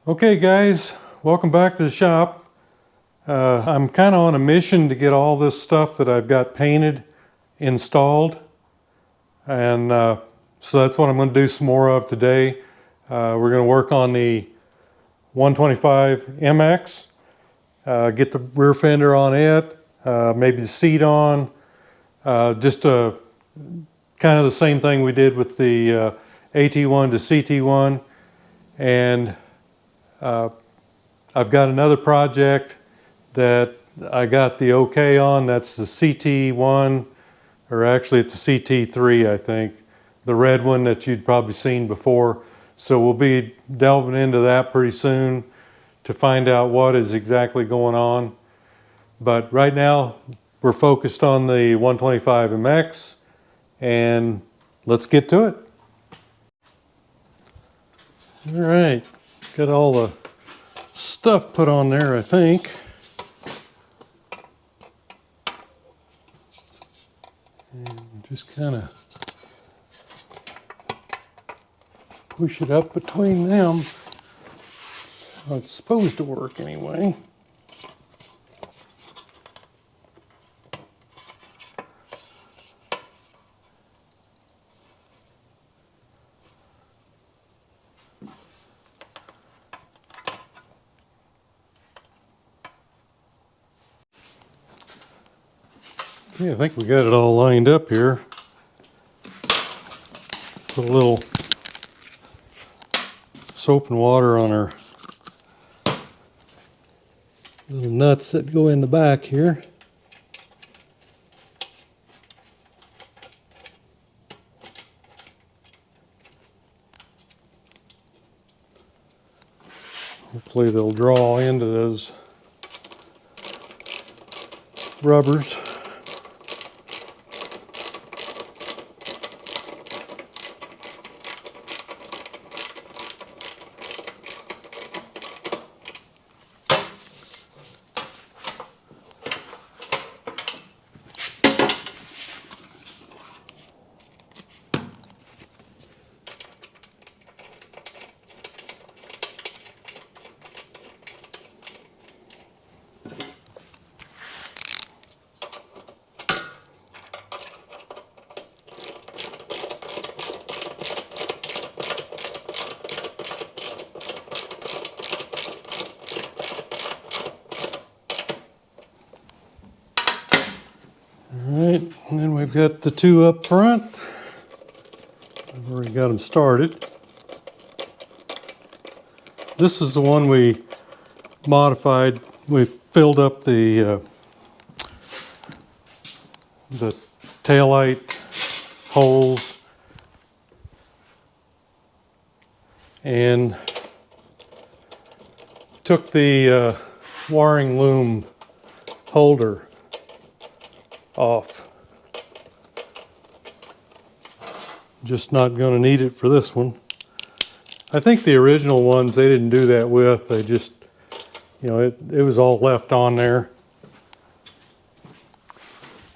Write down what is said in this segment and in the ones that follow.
Okay guys, welcome back to the shop. I'm kind of on a mission to get all this stuff that I've got painted installed, and so that's what I'm going to do some more of today. We're going to work on the 125 MX, get the rear fender on it, maybe the seat on, just kind of the same thing we did with the AT-1 to CT-1, and I've got another project that I got the okay on. That's the CT1, or actually it's a CT3, I think, the red one that you'd probably seen before. So we'll be delving into that pretty soon to find out what is exactly going on. But right now we're focused on the 125 MX, and let's get to it. All right, got all the stuff put on there, I think. And just kind of push it up between them. That's how it's supposed to work anyway. Okay, I think we got it all lined up here. Put a little soap and water on our little nuts that go in the back here. Hopefully they'll draw into those rubbers. Alright, and then we've got the two up front. I've already got them started. This is the one we modified. We filled up the taillight holes and took the wiring loom holder off. Just not going to need it for this one. I think the original ones they didn't do that with. They just, you know, it was all left on there.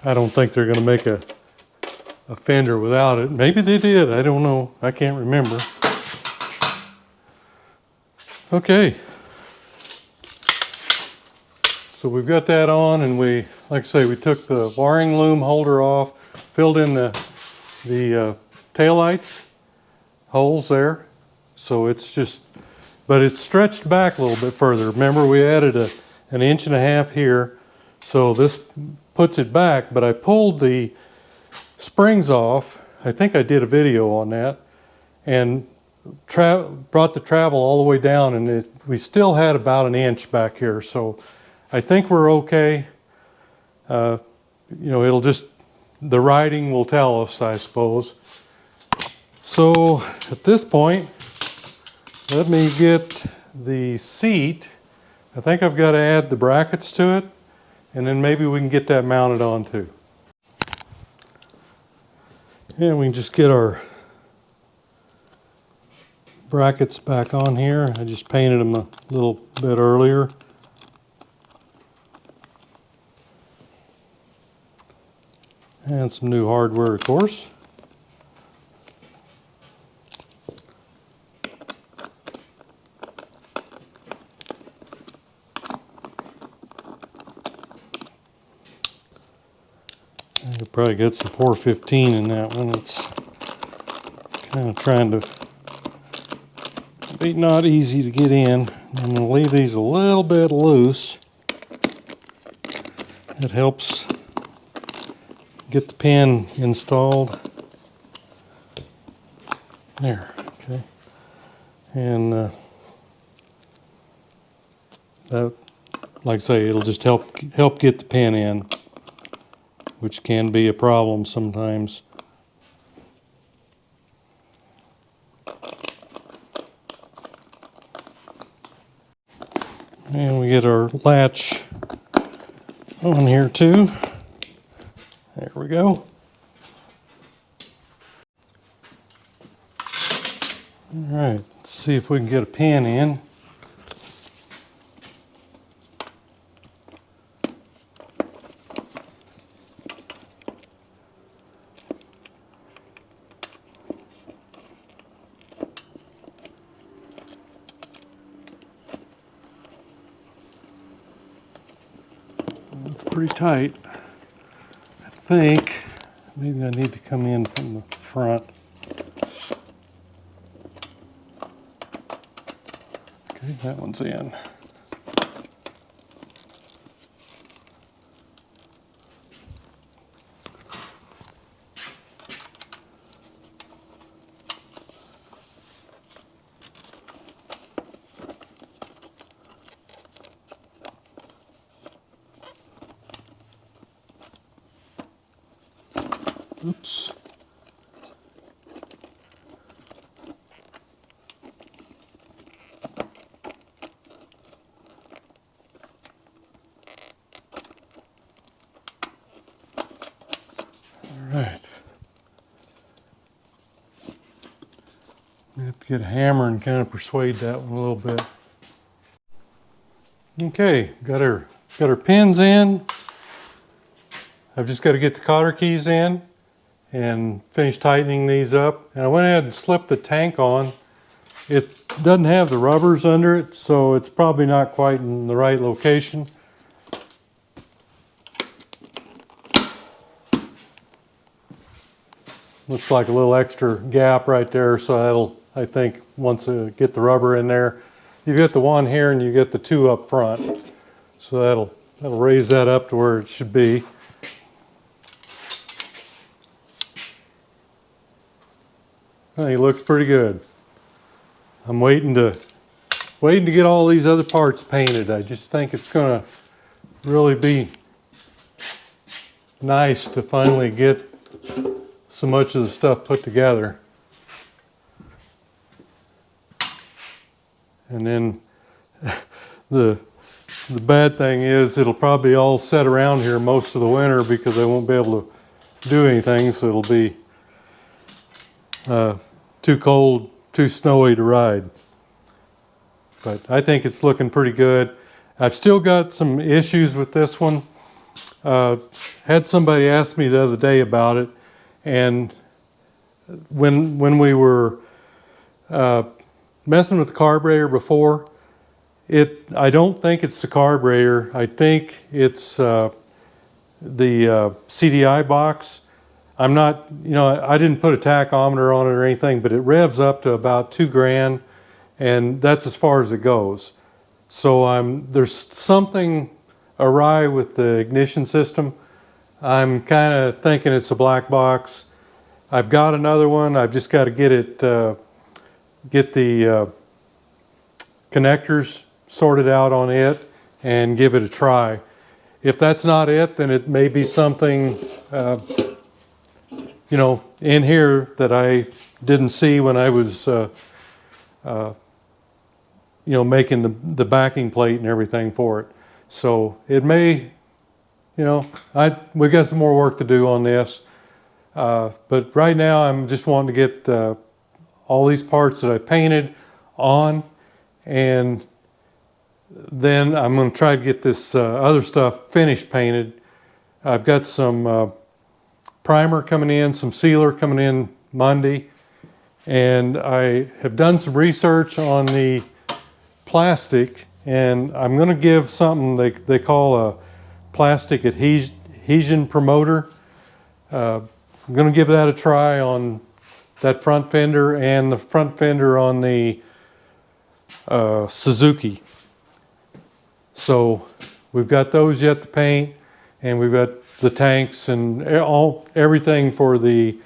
I don't think they're going to make a fender without it. Maybe they did. I don't know. I can't remember. Okay. So we've got that on, and we, like I say, we took the wiring loom holder off, filled in the taillights holes there. So it's just, but it's stretched back a little bit further. Remember, we added an 1.5 inches here, so this puts it back. But I pulled the springs off. I think I did a video on that, and brought the travel all the way down, and we still had about 1 inch back here. So I think we're okay. You know, it'll just, the riding will tell us, I suppose. So at this point, let me get the seat. I think I've got to add the brackets to it, and then maybe we can get that mounted on too. And we can just get our brackets back on here. I just painted them a little bit earlier. And some new hardware, of course. Probably got some poor 15 in that one. It's kind of trying to be not easy to get in. I'm going to leave these a little bit loose. It helps get the pin installed. There, okay. And that, like I say, it'll just help get the pin in, which can be a problem sometimes. And we get our latch on here too. There we go. All right, let's see if we can get a pin in. It's pretty tight. I think maybe I need to come in from the front. Okay, that one's in. Oops. All right. We have to get a hammer and kind of persuade that one a little bit. Okay, got our pins in. I've just got to get the cotter keys in and finish tightening these up. And I went ahead and slipped the tank on. It doesn't have the rubbers under it, so it's probably not quite in the right location. Looks like a little extra gap right there, so that'll, I think, once I get the rubber in there, you get the one here and you get the two up front. So that'll raise that up to where it should be. I think it looks pretty good. I'm waiting to get all these other parts painted. I just think it's going to really be nice to finally get so much of the stuff put together. And then the bad thing is it'll probably all sit around here most of the winter because I won't be able to do anything, so it'll be too cold, too snowy to ride. But I think it's looking pretty good. I've still got some issues with this one. Had somebody ask me the other day about it, and when we were messing with the carburetor before, I don't think it's the carburetor. I think it's the CDI box. I'm not, I didn't put a tachometer on it or anything, but it revs up to about 2 grand, and that's as far as it goes. So there's something awry with the ignition system. I'm kind of thinking it's a black box. I've got another one. I've just got to get the connectors sorted out on it and give it a try. If that's not it, then it may be something in here that I didn't see when I was, making the backing plate and everything for it. So it may, we've got some more work to do on this. But right now I'm just wanting to get all these parts that I painted on, and then I'm going to try to get this other stuff finished painted. I've got some primer coming in, some sealer coming in Monday, and I have done some research on the plastic, and I'm going to give something they call a plastic adhesion promoter. I'm going to give that a try on that front fender and the front fender on the Suzuki. So we've got those yet to paint, and we've got the tanks and everything for the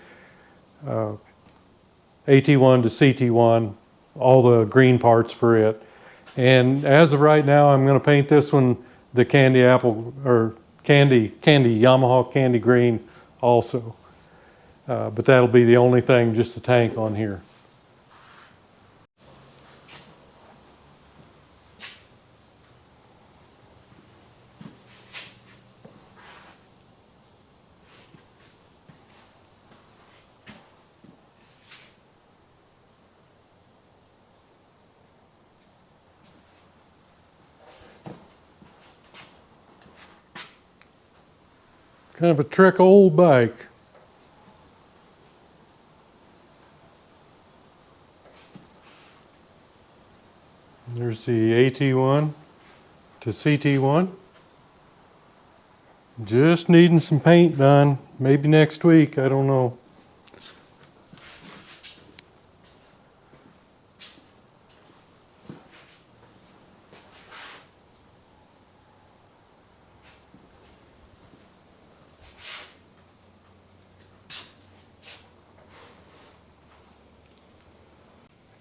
AT-1 to CT-1, all the green parts for it. And as of right now, I'm going to paint this one the candy apple, or candy Yamaha candy green also. But that'll be the only thing, just the tank on here. Kind of a trick old bike. There's the AT-1 to CT-1. Just needing some paint done. Maybe next week, I don't know.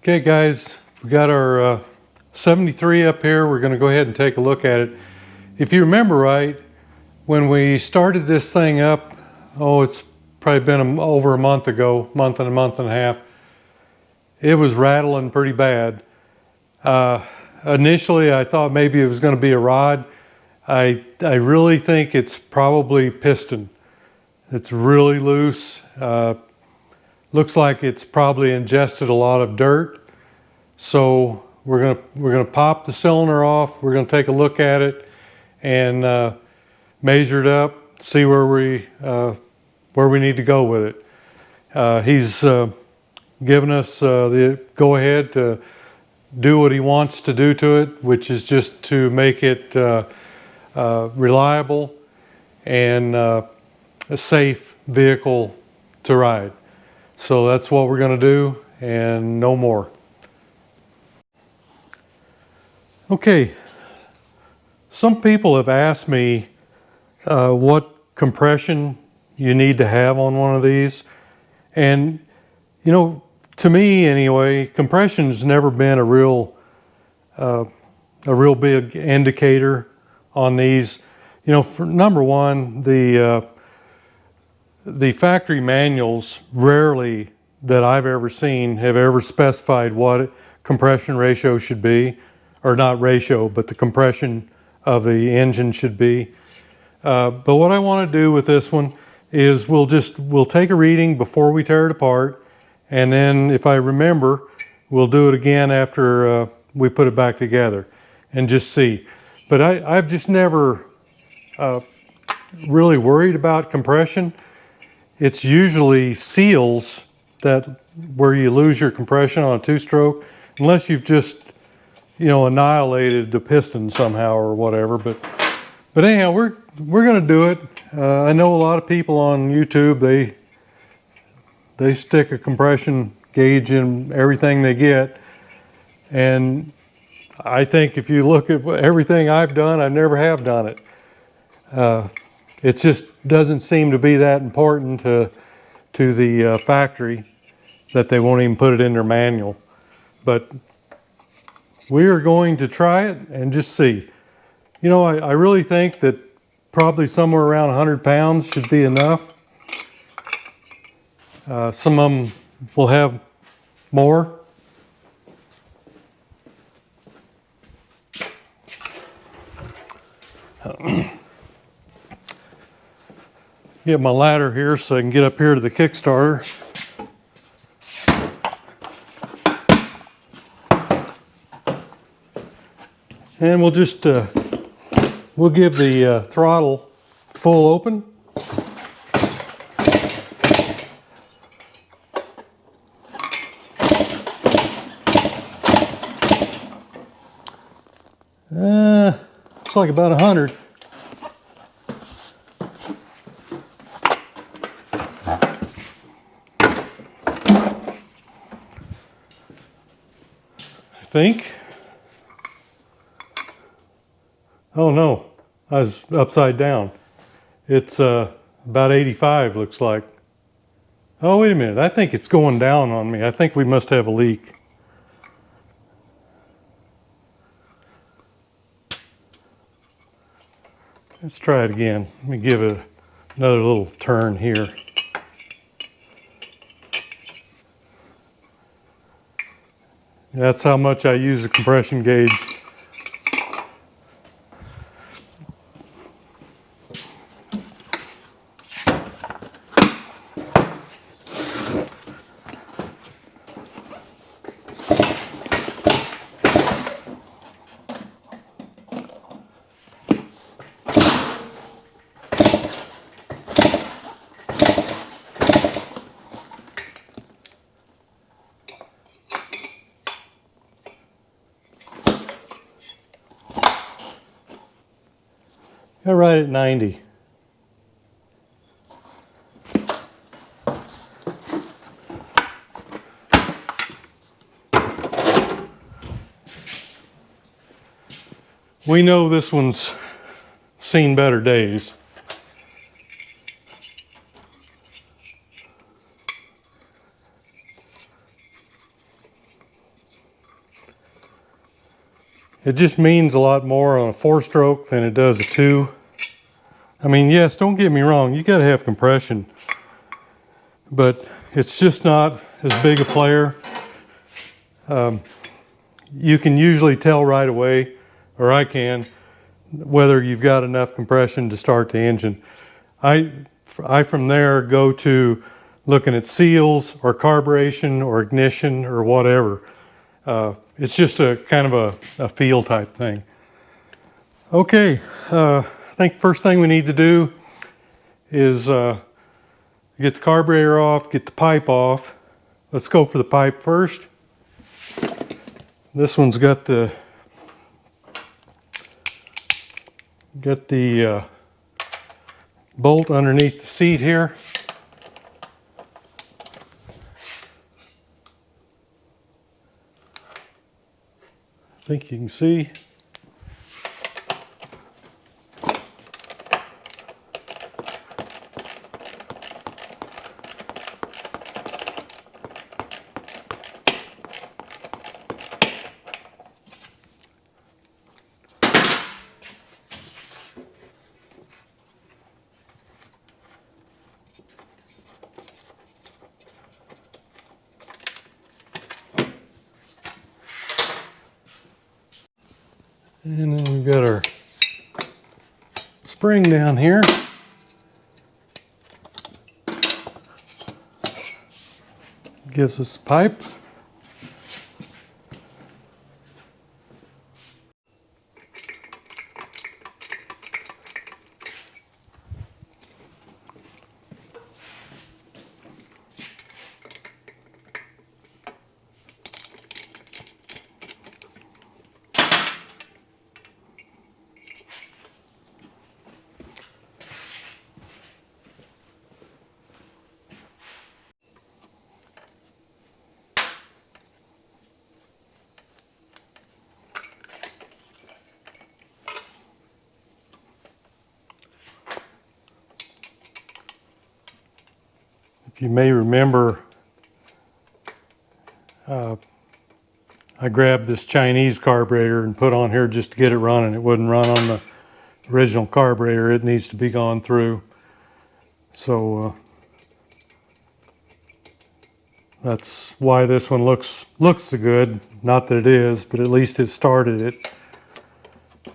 Okay guys, we got our 73 up here. We're going to go ahead and take a look at it. If you remember right, when we started this thing up, oh, it's probably been over a month ago, month and a half, it was rattling pretty bad. Initially I thought maybe it was going to be a rod. I really think it's probably piston. It's really loose. Looks like it's probably ingested a lot of dirt. So we're gonna pop the cylinder off. We're gonna take a look at it and measure it up, see where we need to go with it. He's given us the go-ahead to do what he wants to do to it, which is just to make it reliable and a safe vehicle to ride. So that's what we're going to do, and no more. Okay, some people have asked me what compression you need to have on one of these, and you know, to me anyway, compression's never been a real big indicator on these. You know, for number one, the factory manuals rarely that I've ever seen have ever specified what compression ratio should be, or not ratio, but the compression of the engine should be. But what I want to do with this one is we'll take a reading before we tear it apart, and then if I remember, we'll do it again after we put it back together and just see. But I've just never really worried about compression. It's usually seals where you lose your compression on a two-stroke, unless you've just, you know, annihilated the piston somehow or whatever. But anyhow, we're going to do it. I know a lot of people on YouTube, they stick a compression gauge in everything they get, and I think if you look at everything I've done, I never have done it. It just doesn't seem to be that important to the factory that they won't even put it in their manual. But we are going to try it and just see. You know, I really think that probably somewhere around 100 pounds should be enough. Some of them will have more. Get my ladder here so I can get up here to the Kickstarter. And we'll just we'll give the throttle full open. Looks like about 100. think. Oh no, I was upside down. It's about 85, looks like. Oh, wait a minute. I think it's going down on me. I think we must have a leak. Let's try it again. Let me give it another little turn here. That's how much I use the compression gauge. Got right at 90. We know this one's seen better days. It just means a lot more on a 4-stroke than it does a 2. I mean, yes, don't get me wrong, you gotta have compression, but it's just not as big a player. You can usually tell right away, or I can, whether you've got enough compression to start the engine. I from there go to looking at seals or carburation or ignition or whatever. It's just a kind of a feel type thing. Okay, I think first thing we need to do is get the carburetor off, get the pipe off. Let's go for the pipe first. This one's got the bolt underneath the seat here. I think you can see. And then we've got our spring down here. Gives us a pipe. If you may remember, I grabbed this Chinese carburetor and put on here just to get it running. It wouldn't run on the original carburetor. It needs to be gone through. So that's why this one looks so good. Not that it is, but at least it started it.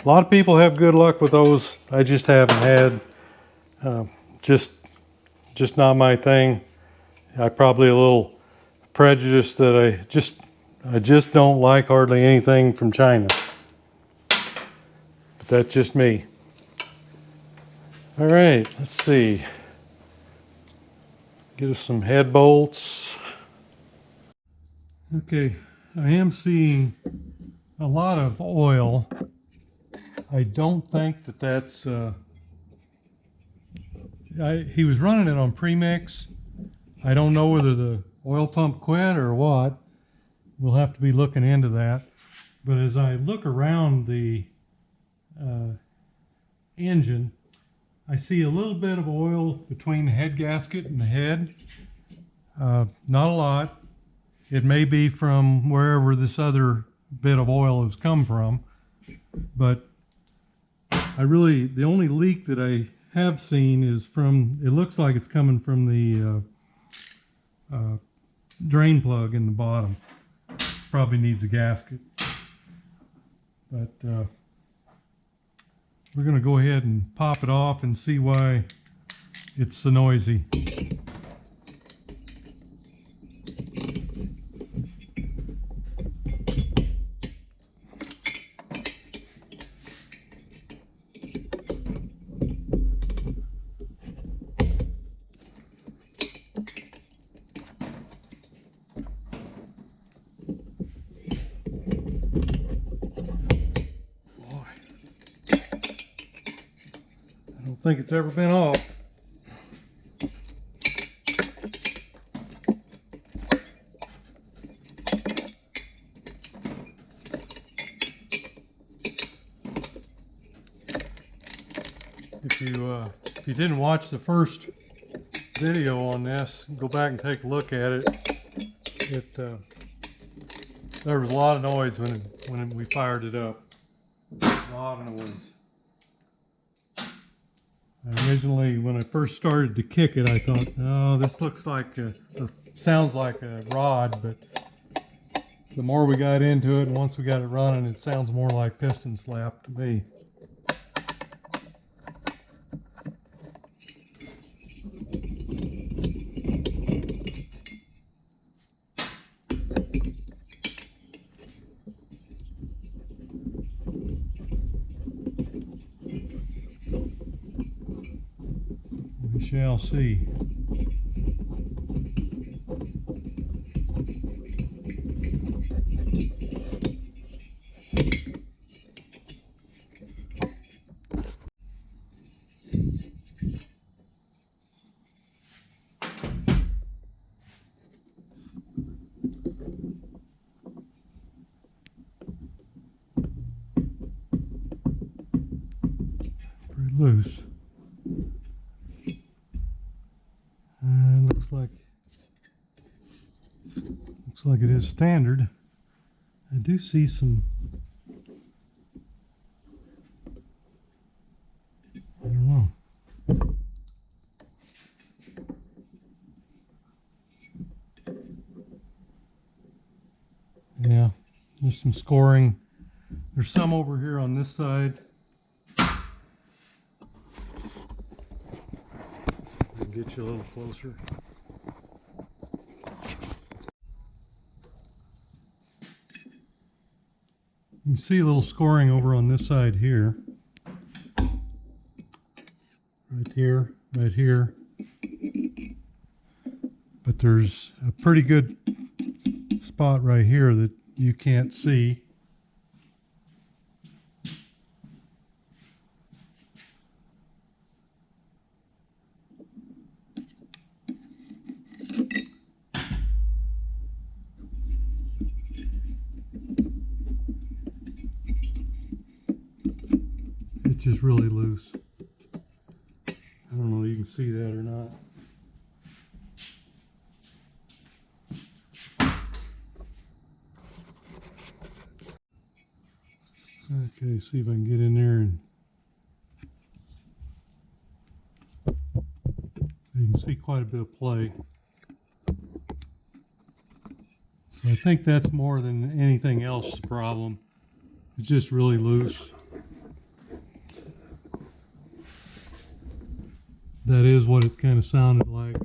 A lot of people have good luck with those. I just haven't had. Just not my thing. I'm probably a little prejudiced that I just don't like hardly anything from China. But that's just me. All right, let's see. Get us some head bolts. Okay, I am seeing a lot of oil. I don't think that that's he was running it on premix. I don't know whether the oil pump quit or what. We'll have to be looking into that. But as I look around the engine, I see a little bit of oil between the head gasket and the head. Not a lot. It may be from wherever this other bit of oil has come from, but the only leak that I have seen is from, it looks like it's coming from the drain plug in the bottom. Probably needs a gasket. But we're going to go ahead and pop it off and see why it's so noisy. I don't think it's ever been off. If you didn't watch the first video on this, go back and take a look at it. There was a lot of noise when we fired it up. A lot of noise. Originally, when I first started to kick it, I thought, oh, this looks like or sounds like a rod, but the more we got into it, and once we got it running, it sounds more like piston slap to me. We shall see. Pretty loose. Looks like it is standard. I do see some, I don't know. Yeah, there's some scoring. There's some over here on this side. I'll get you a little closer. You can see a little scoring over on this side here. Right here, right here. But there's a pretty good spot right here that you can't see. It's just really loose. I don't know if you can see that or not. Okay, see if I can get in there and you can see quite a bit of play. So I think that's more than anything else the problem. It's just really loose. That is what it kind of sounded like.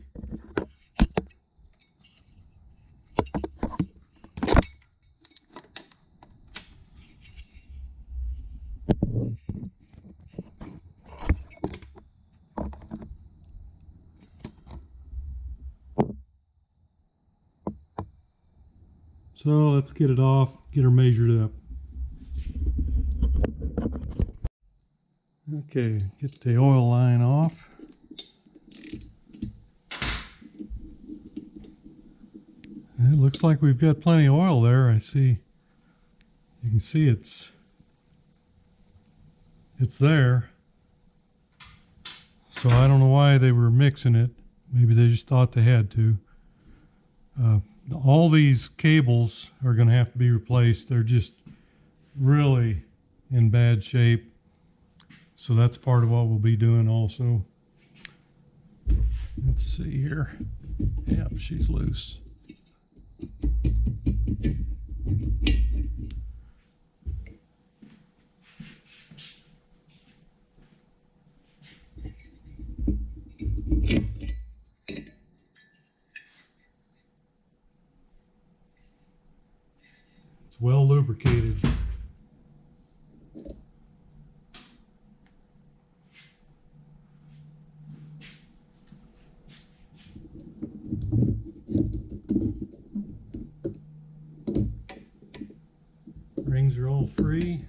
So let's get it off, get her measured up. Okay, get the oil line off. It looks like we've got plenty of oil there. I see You can see it's there. So I don't know why they were mixing it. Maybe they just thought they had to. All these cables are going to have to be replaced. They're just really in bad shape. So that's part of what we'll be doing also. Let's see here. Yep, she's loose. It's well lubricated. Rings are all free,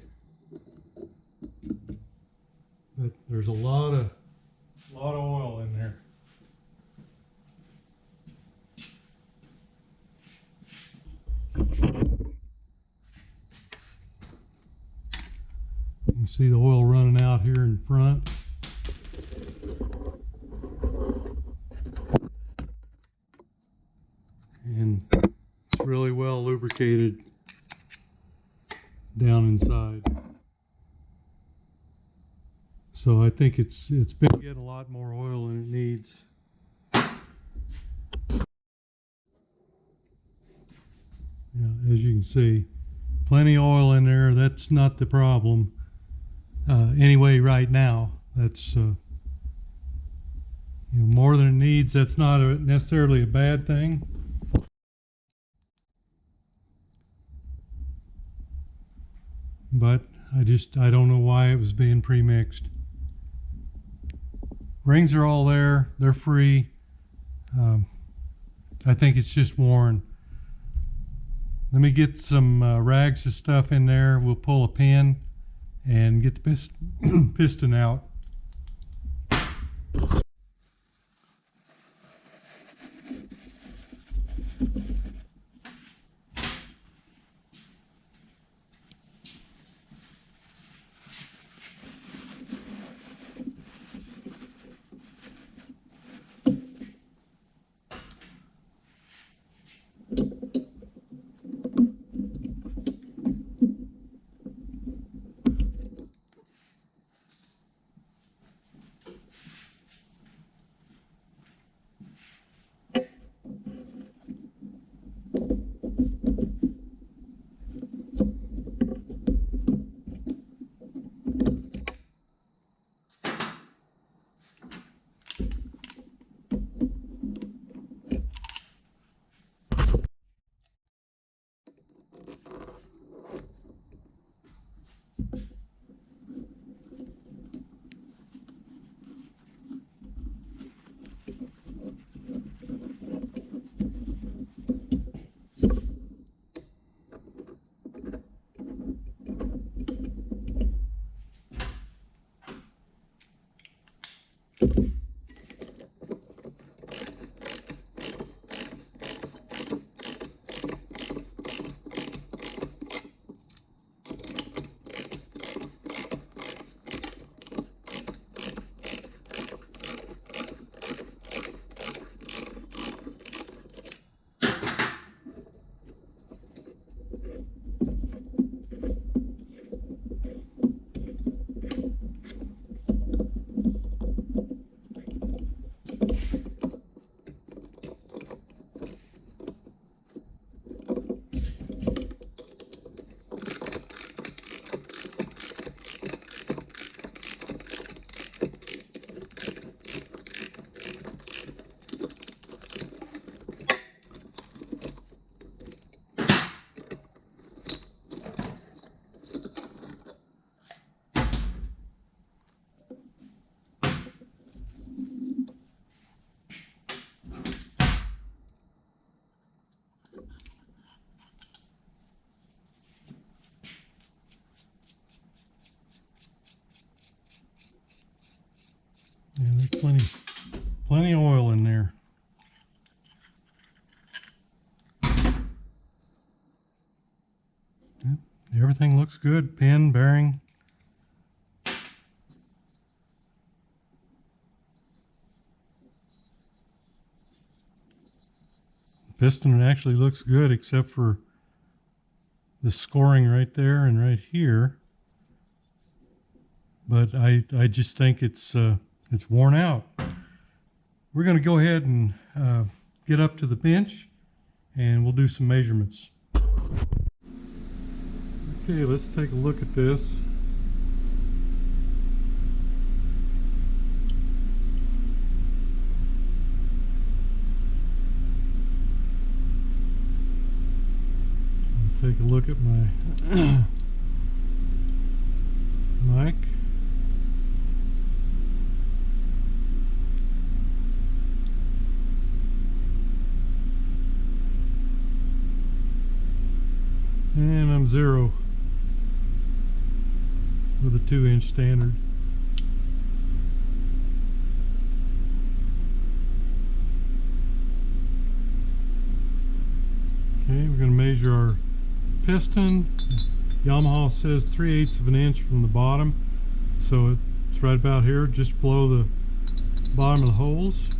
but there's a lot of oil in there. You can see the oil running out here in front. And it's really well lubricated down inside. So I think it's been getting a lot more oil than it needs. Yeah, as you can see, plenty of oil in there. That's not the problem. Anyway, right now, that's more than it needs. That's not necessarily a bad thing. But I don't know why it was being pre-mixed. Rings are all there. They're free. I think it's just worn. Let me get some rags of stuff in there. We'll pull a pin and get the piston out. Yeah, there's plenty of oil in there. Yeah, Everything looks good. Pin, bearing. Piston actually looks good except for the scoring right there and right here. But I just think it's worn out. We're going to go ahead and get up to the bench and we'll do some measurements. Okay, let's take a look at this. Take a look at my mic. And I'm 0 with a 2-inch standard. Okay, we're going to measure our piston. Yamaha says 3/8 of an inch from the bottom, so it's right about here, just below the bottom of the holes.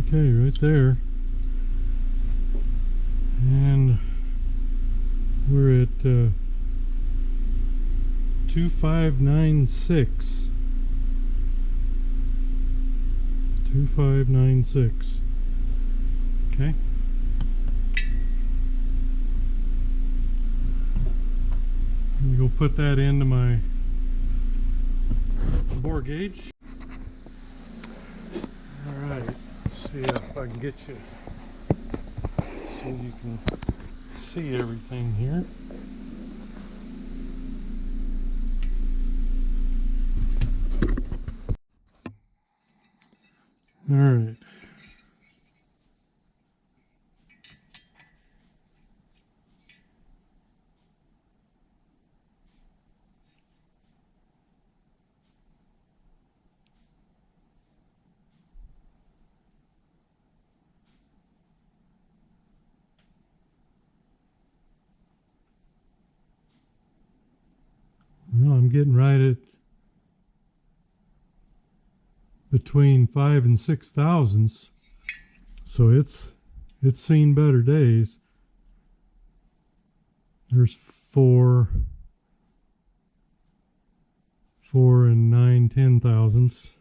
Okay, right there. And we're at 2596. 2596. Okay. I'm gonna go put that into my bore gauge. All right. Let's see if I can get you so you can see everything here. All right. Well, I'm getting right at between 5 and 6 thousandths, so it's seen better days. There's 4 and 9/10 thousandths.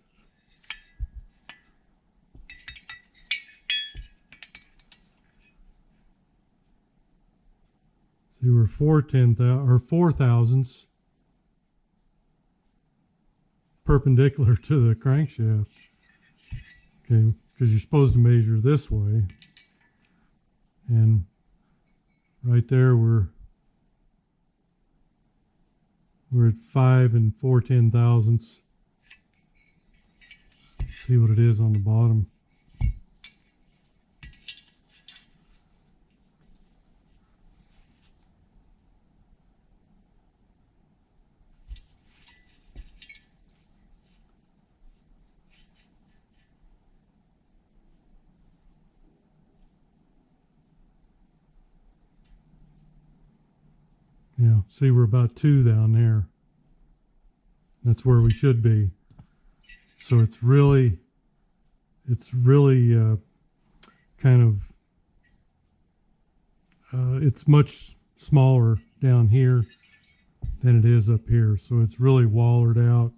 See, we're 4 thousandths perpendicular to the crankshaft. Okay, because you're supposed to measure this way. And right there we're at 5 and 4/10 thousandths. See what it is on the bottom. Yeah, see, we're about 2 down there. That's where we should be. So it's really kind of, it's much smaller down here than it is up here. So it's really wallered out.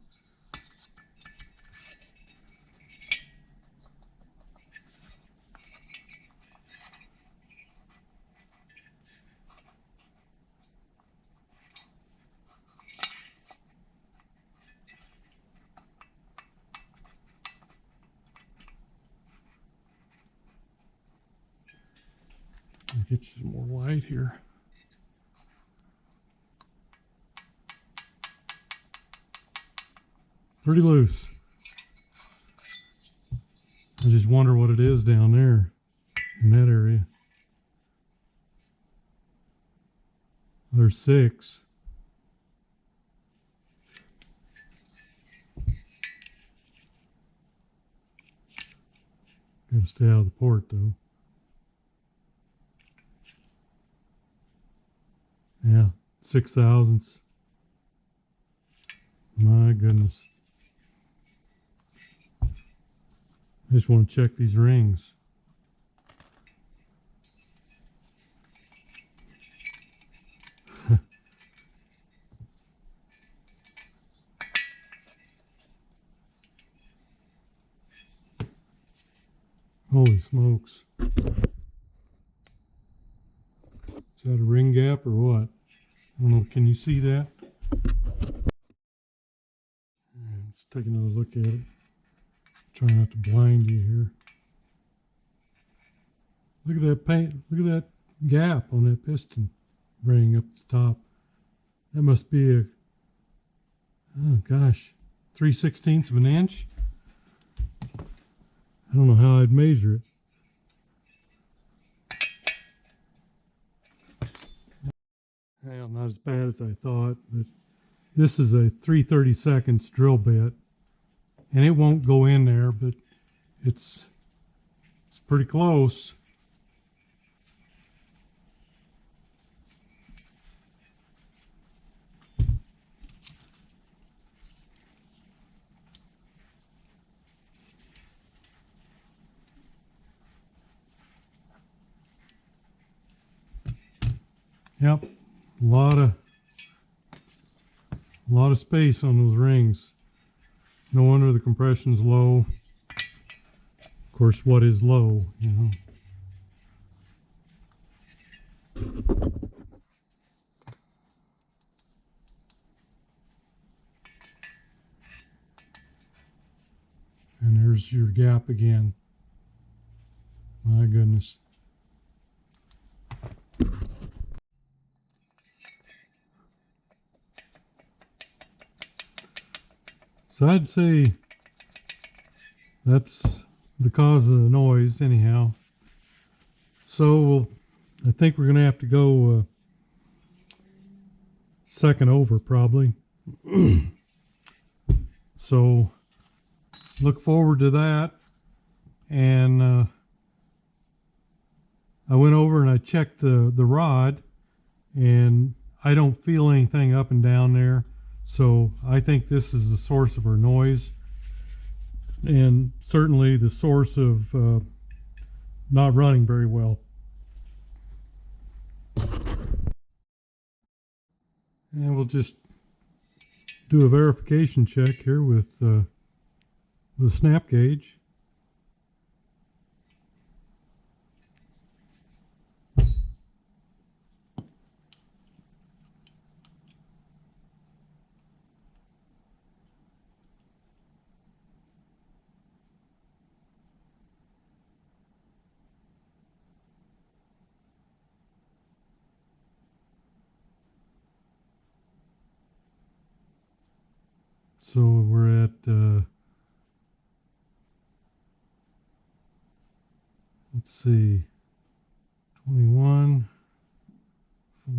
get you some more light here. Pretty loose. I just wonder what it is down there in that area. There's 6. Gotta stay out of the port though. Yeah, 6/1000. My goodness. I just want to check these rings. Holy smokes. Is that a ring gap or what? I don't know, can you see that? Let's take another look at it. Try not to blind you here. Look at that paint, look at that gap on that piston ring up the top. That must be a, oh gosh, 3/16 of an inch. I don't know how I'd measure it. Well, not as bad as I thought, but this is a 3/32 drill bit, and it won't go in there, but it's pretty close. Yep, a lot of space on those rings. No wonder the compression's low. Of course, what is low, you know? And there's your gap again. My goodness. So I'd say that's the cause of the noise anyhow. So I think we're going to have to go second over probably. So look forward to that. And I went over and I checked the rod, and I don't feel anything up and down there. So I think this is the source of our noise, and certainly the source of not running very well. And we'll just do a verification check here with the snap gauge. So we're at, let's see, 21,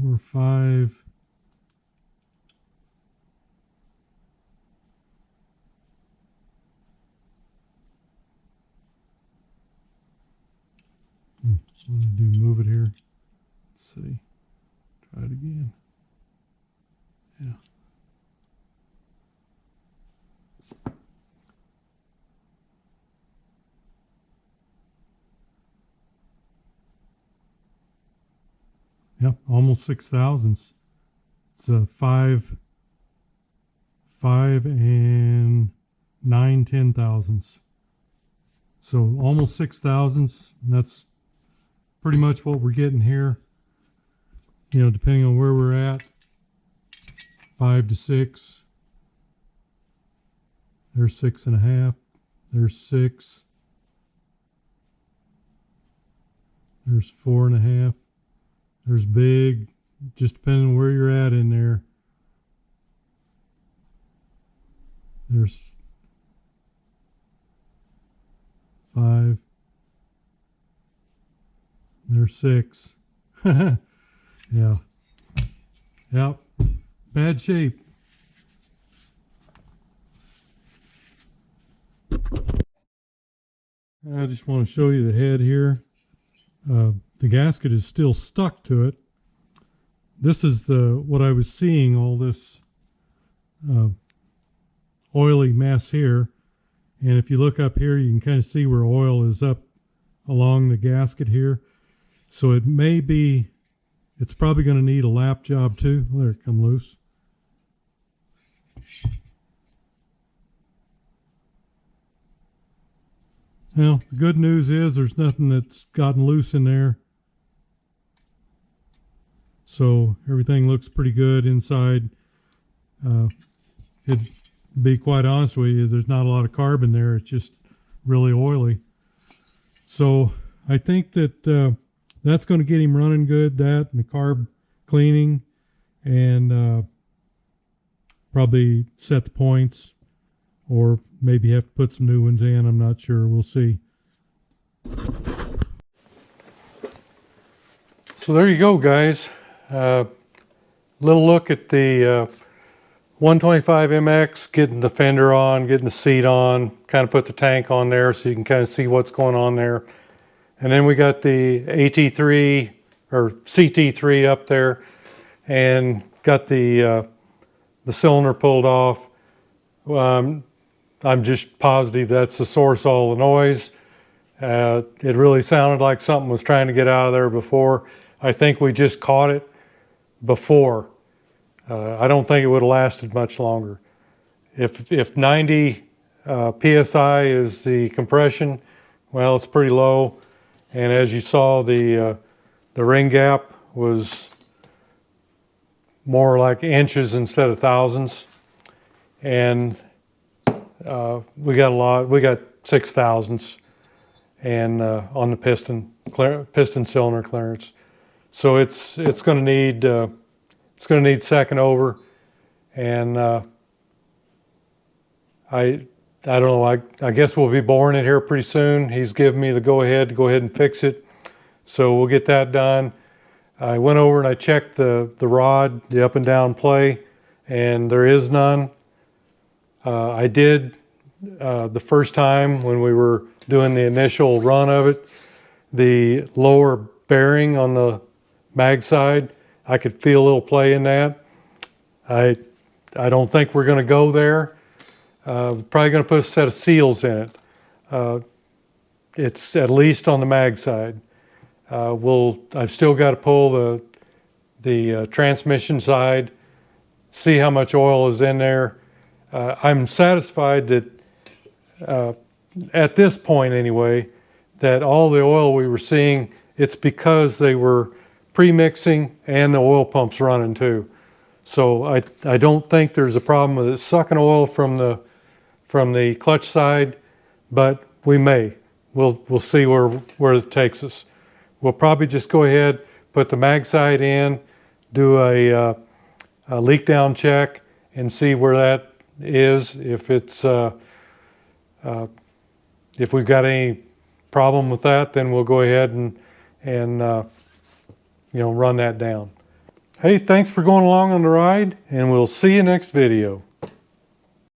4, 5. What do I do? Move it here. Let's see. Try it again. Yeah. Yep, almost 6/1000. It's 5 and 9/10. So almost 6/1000. That's pretty much what we're getting here. You know, depending on where we're at, 5 to 6. There's 6.5. There's 6. There's 4.5. There's big, just depending on where you're at in there. There's 5. There's 6. Yeah. Yep. Bad shape. I just want to show you the head here. The gasket is still stuck to it. This is what I was seeing, all this oily mess here. And if you look up here, you can kind of see where oil is up along the gasket here. So it may be, it's probably going to need a lap job too. There it come loose. Well, the good news is there's nothing that's gotten loose in there. So everything looks pretty good inside. It'd be quite honest with you, there's not a lot of carbon there. It's just really oily. So I think that that's going to get him running good, that and the carb cleaning, and probably set the points, or maybe have to put some new ones in. I'm not sure. We'll see. So there you go, guys. Little look at the 125 MX, getting the fender on, getting the seat on, kind of put the tank on there so you can kind of see what's going on there. And then we got the AT-3 or CT-3 up there, and got the cylinder pulled off. I'm just positive that's the source of all the noise. It really sounded like something was trying to get out of there before. I think we just caught it before. I don't think it would have lasted much longer. If 90 PSI is the compression, well, it's pretty low. And as you saw, the ring gap was more like inches instead of thousands. And we got 6 thousandths and on the piston cylinder clearance. So it's going to need second over, and I don't know. I guess we'll be boring it here pretty soon. He's given me the go ahead to go ahead and fix it, so we'll get that done. I went over and I checked the rod, the up and down play, and there is none. I did the first time when we were doing the initial run of it, the lower bearing on the mag side, I could feel a little play in that. I don't think we're going to go there. Probably going to put a set of seals in it. It's at least on the mag side. I've still got to pull the transmission side, see how much oil is in there. I'm satisfied that at this point anyway, that all the oil we were seeing, it's because they were pre-mixing and the oil pump's running too. So I don't think there's a problem with it sucking oil from the clutch side, but we may. We'll see where it takes us. We'll probably just go ahead, put the mag side in, do a leak down check, and see where that is. If it's if we've got any problem with that, then we'll go ahead and run that down. Hey, thanks for going along on the ride, and we'll see you next video.